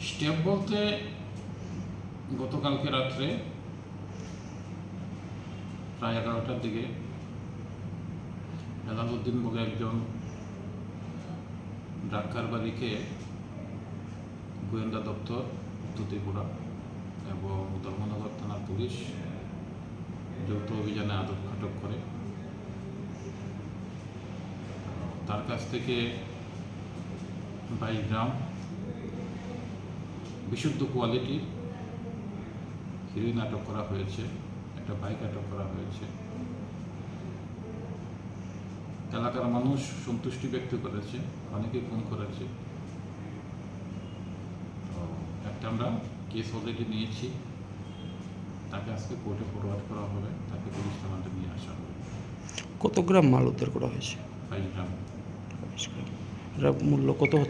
Step বলতে গতকালকে রাত্রে প্রায় 11টার দিকে হেলালুদ্দিন বলে একজন ড্রাগ কারবারিকে গোয়েন্দা দপ্তর উত্তর ত্রিপুরা এবং ধর্মনগর থানার পুলিশ যৌথ অভিযানে আটক করে। তার কাছ থেকে 22 গ্রাম বিশুদ্ধ কোয়ালিটির হিরোইন আটক করা হয়েছে, একটা বাইক আটক করা হয়েছে। এলাকার মানুষ সন্তুষ্টি ব্যক্ত করেছে, অনেকে ফোন করেছে। তো একটা আমরা কেস অলরেডি নিয়েছি, তাকে আজকে কোর্টে ফরওয়ার্ড করা হবে, তাকে পুলিশ থানাতে নিয়ে আসা হবে। কত গ্রাম মাল উদ্ধার করা হয়েছে? 22 গ্রাম। এর মূল্য কত?